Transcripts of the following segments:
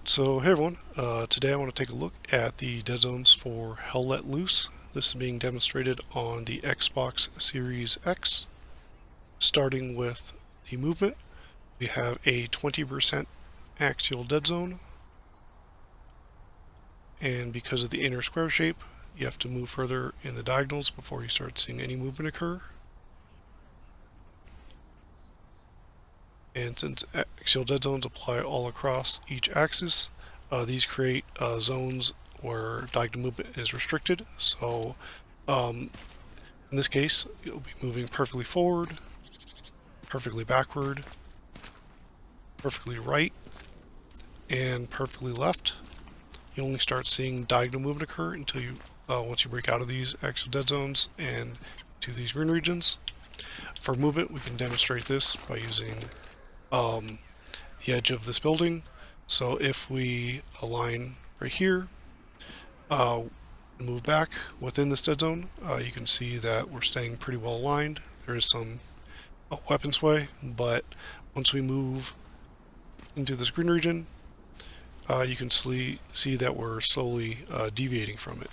So hey everyone, today I want to take a look at the Deadzones for Hell Let Loose. This is being demonstrated on the Xbox Series X. Starting with the movement, we have a 20% axial dead zone, and because of the inner square shape, you have to move further in the diagonals before you start seeing any movement occur. And since axial dead zones apply all across each axis, these create zones where diagonal movement is restricted. So in this case, you'll be moving perfectly forward, perfectly backward, perfectly right, and perfectly left. You only start seeing diagonal movement occur until you once you break out of these axial dead zones and to these green regions. For movement, we can demonstrate this by using the edge of this building. So if we align right here, move back within this dead zone, you can see that we're staying pretty well aligned. There is some weapon sway, but once we move into this green region, you can see that we're slowly deviating from it.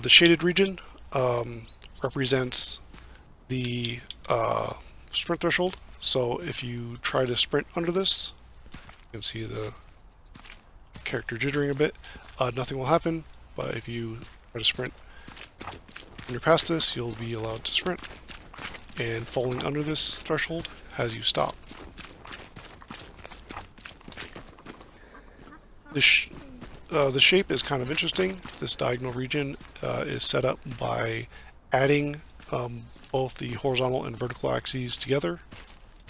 The shaded region represents the sprint threshold. So if you try to sprint under this, you can see the character jittering a bit. Nothing will happen, but if you try to sprint when you're past this, you'll be allowed to sprint. And falling under this threshold has you stop. The shape is kind of interesting. This diagonal region is set up by adding both the horizontal and vertical axes together,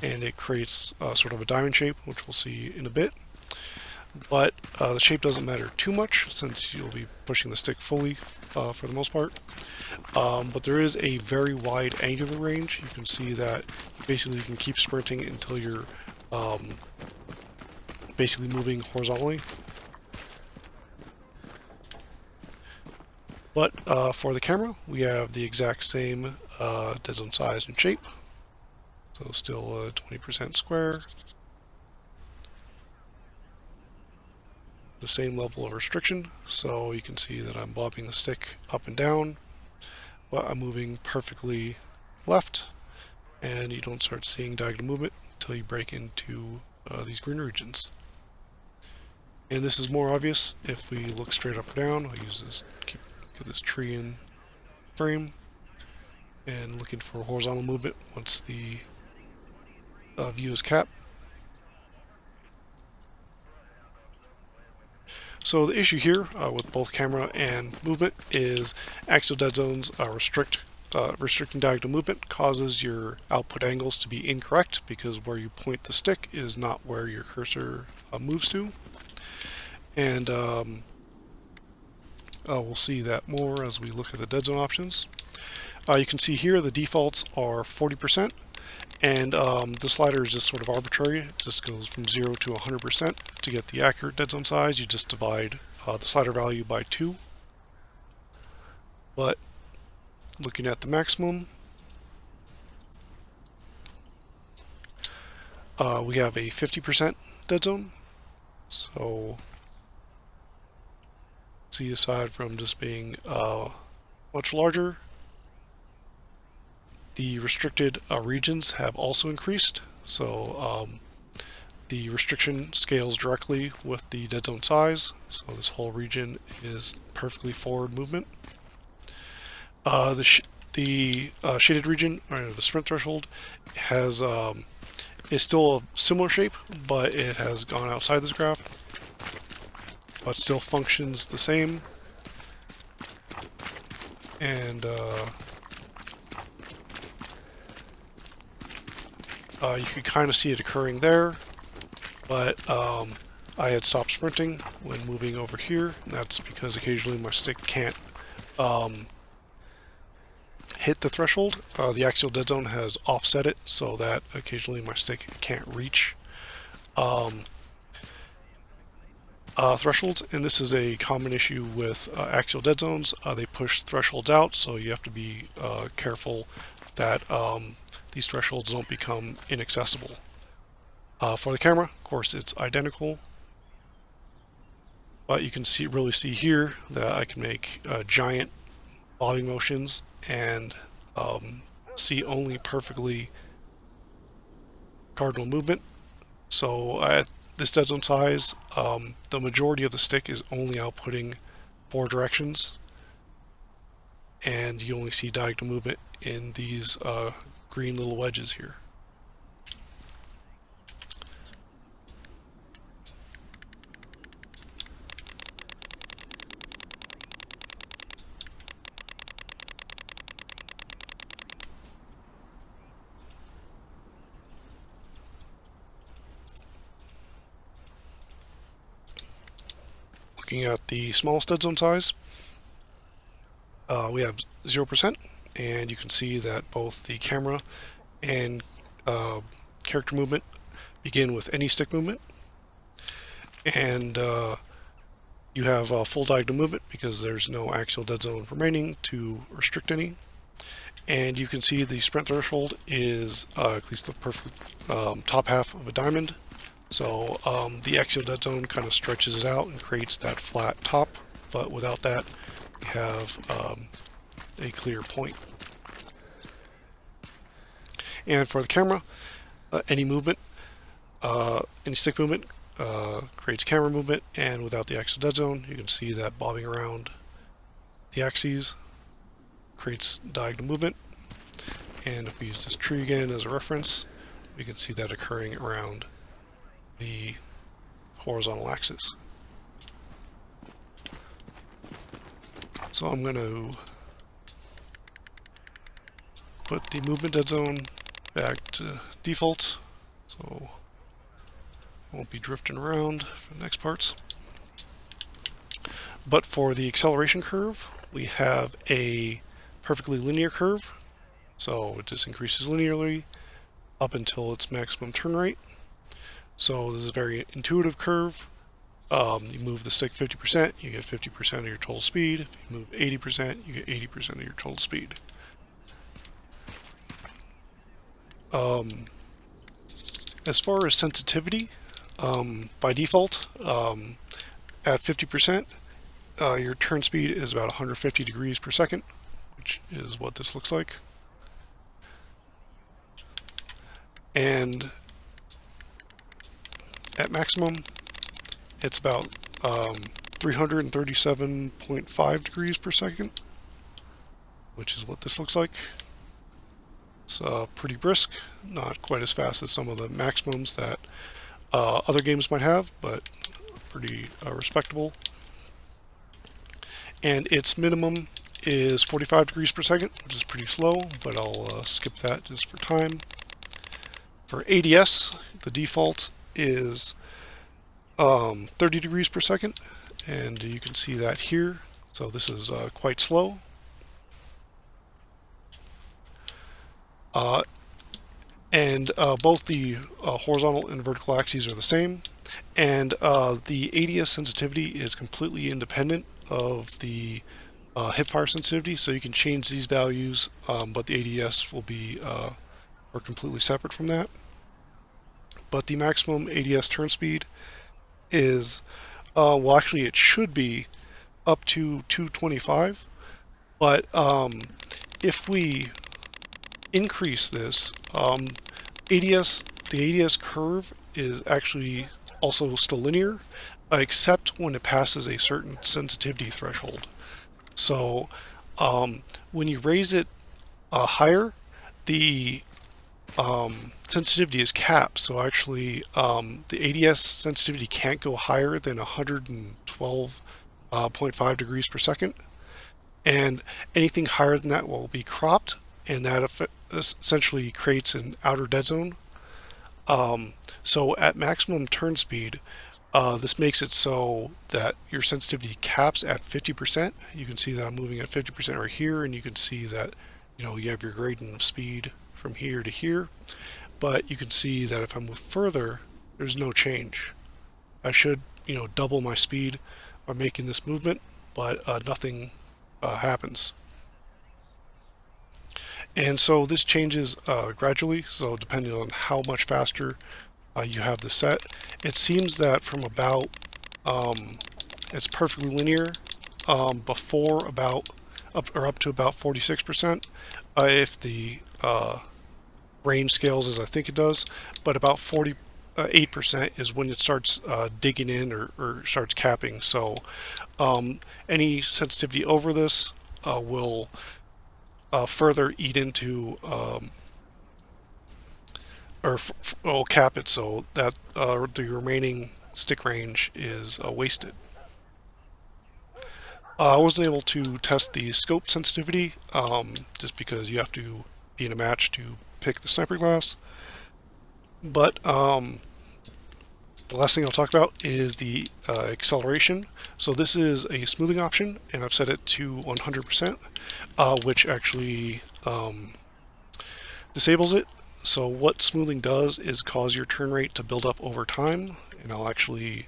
and it creates sort of a diamond shape, which we'll see in a bit. But the shape doesn't matter too much since you'll be pushing the stick fully for the most part. But there is a very wide angular range. You can see that basically you can keep sprinting until you're basically moving horizontally. But for the camera, we have the exact same dead zone size and shape. So still 20% square. The same level of restriction, so you can see that I'm bobbing the stick up and down, but I'm moving perfectly left, and you don't start seeing diagonal movement until you break into these green regions. And this is more obvious if we look straight up or down. I'll use this, get this tree in frame, and looking for horizontal movement once the view is capped. So the issue here with both camera and movement is axial dead zones restricting diagonal movement causes your output angles to be incorrect because where you point the stick is not where your cursor moves to. And we'll see that more as we look at the dead zone options. You can see here the defaults are 40%. And the slider is just sort of arbitrary. It just goes from 0 to 100%. To get the accurate dead zone size, you just divide the slider value by 2. But looking at the maximum, we have a 50% dead zone. So, see, aside from just being much larger, the restricted regions have also increased, so the restriction scales directly with the dead zone size, so this whole region is perfectly forward movement. The shaded region, or the sprint threshold, has is still a similar shape, but it has gone outside this graph, but still functions the same. And you can kind of see it occurring there, but I had stopped sprinting when moving over here, and that's because occasionally my stick can't hit the threshold. The axial dead zone has offset it so that occasionally my stick can't reach thresholds, and this is a common issue with axial dead zones. They push thresholds out, so you have to be careful that these thresholds don't become inaccessible. For the camera, of course, it's identical, but you can really see here that I can make giant bobbing motions and see only perfectly cardinal movement. So at this dead zone size, the majority of the stick is only outputting 4 directions, and you only see diagonal movement in these green little wedges here. Looking at the smallest dead zone size, we have 0%, and you can see that both the camera and character movement begin with any stick movement, and you have full diagonal movement because there's no axial dead zone remaining to restrict any. And you can see the sprint threshold is at least the perfect top half of a diamond. So the axial dead zone kind of stretches it out and creates that flat top, but without that we have a clear point. And for the camera, any movement, any stick movement creates camera movement, and without the axial dead zone, you can see that bobbing around the axes creates diagonal movement. And if we use this tree again as a reference, we can see that occurring around the horizontal axis. So I'm going to put the movement dead zone back to default, so I won't be drifting around for the next parts. But for the acceleration curve, we have a perfectly linear curve, so it just increases linearly up until its maximum turn rate. So this is a very intuitive curve. You move the stick 50%, you get 50% of your total speed. If you move 80%, you get 80% of your total speed. As far as sensitivity, by default, at 50%, your turn speed is about 150 degrees per second, which is what this looks like. And at maximum, it's about 337.5 degrees per second, which is what this looks like. It's pretty brisk, not quite as fast as some of the maximums that other games might have, but pretty respectable. And its minimum is 45 degrees per second, which is pretty slow, but I'll skip that just for time. For ADS, the default is 30 degrees per second, and you can see that here. So this is quite slow. And both the horizontal and vertical axes are the same, and the ADS sensitivity is completely independent of the hipfire sensitivity, so you can change these values, but the ADS will be are completely separate from that. But the maximum ADS turn speed is, well, actually it should be up to 225, but if we increase this, the ADS curve is actually also still linear, except when it passes a certain sensitivity threshold. So when you raise it higher, the sensitivity is capped. So actually the ADS sensitivity can't go higher than 112.5 degrees per second, and anything higher than that will be cropped, and that essentially creates an outer dead zone. So at maximum turn speed, this makes it so that your sensitivity caps at 50%. You can see that I'm moving at 50% right here, and you can see that, you know, you have your gradient of speed from here to here. But you can see that if I move further, there's no change. I should, you know, double my speed by making this movement, but nothing happens. And so this changes gradually, so depending on how much faster you have the set. It seems that from about, it's perfectly linear before about, up to about 46%, if the range scales as I think it does, but about 48% is when it starts digging in or starts capping. So any sensitivity over this will further eat into or will cap it so that the remaining stick range is wasted. I wasn't able to test the scope sensitivity just because you have to be in a match to pick the sniper class. But the last thing I'll talk about is the acceleration. So this is a smoothing option, and I've set it to 100%, which actually disables it. So what smoothing does is cause your turn rate to build up over time, and I'll actually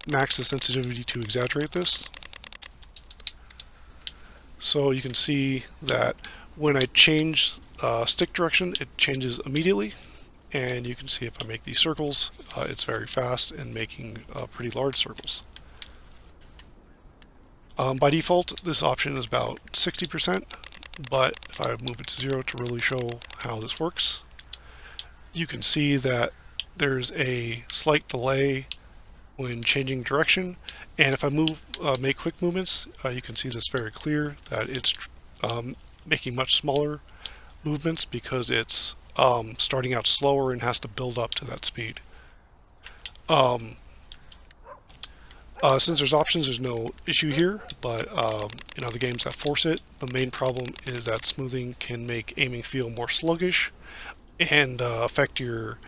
max the sensitivity to exaggerate this. So you can see that when I change stick direction, it changes immediately. And you can see if I make these circles, it's very fast and making pretty large circles. By default, this option is about 60%, but if I move it to 0 to really show how this works, you can see that there's a slight delay when changing direction. And if I make quick movements, you can see this very clear that it's making much smaller movements because it's starting out slower and has to build up to that speed. Since there's options, there's no issue here, but in other games that force it, the main problem is that smoothing can make aiming feel more sluggish and affect your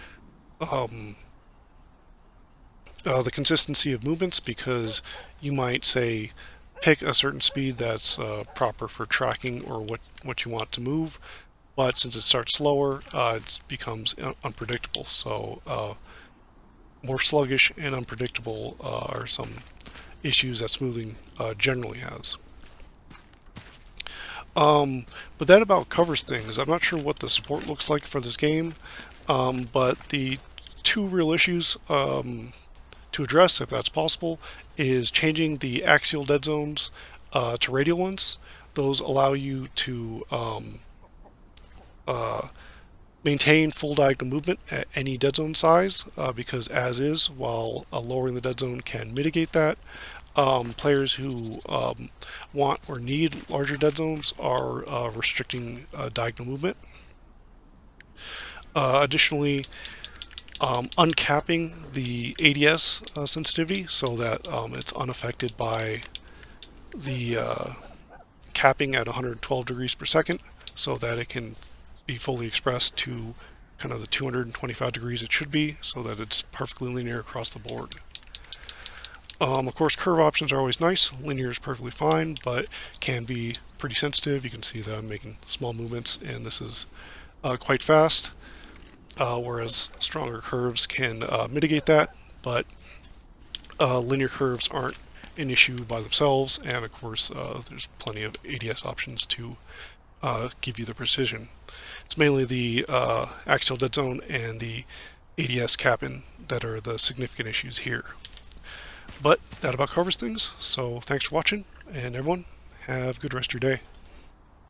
the consistency of movements, because you might say pick a certain speed that's proper for tracking or what you want to move, but since it starts slower, it becomes unpredictable. So more sluggish and unpredictable are some issues that smoothing generally has. But that about covers things. I'm not sure what the support looks like for this game, but the two real issues to address, if that's possible, is changing the axial dead zones to radial ones. Those allow you to maintain full diagonal movement at any dead zone size, because as is, while lowering the dead zone can mitigate that, players who want or need larger dead zones are restricting diagonal movement. Additionally, uncapping the ADS sensitivity so that it's unaffected by the capping at 112 degrees per second, so that it can be fully expressed to kind of the 225 degrees it should be, so that it's perfectly linear across the board. Of course, curve options are always nice. Linear is perfectly fine, but can be pretty sensitive. You can see that I'm making small movements, and this is quite fast, whereas stronger curves can mitigate that, but linear curves aren't an issue by themselves, and of course there's plenty of ADS options to give you the precision. It's mainly the axial dead zone and the ADS capping that are the significant issues here. But that about covers things, so thanks for watching, and everyone, have a good rest of your day.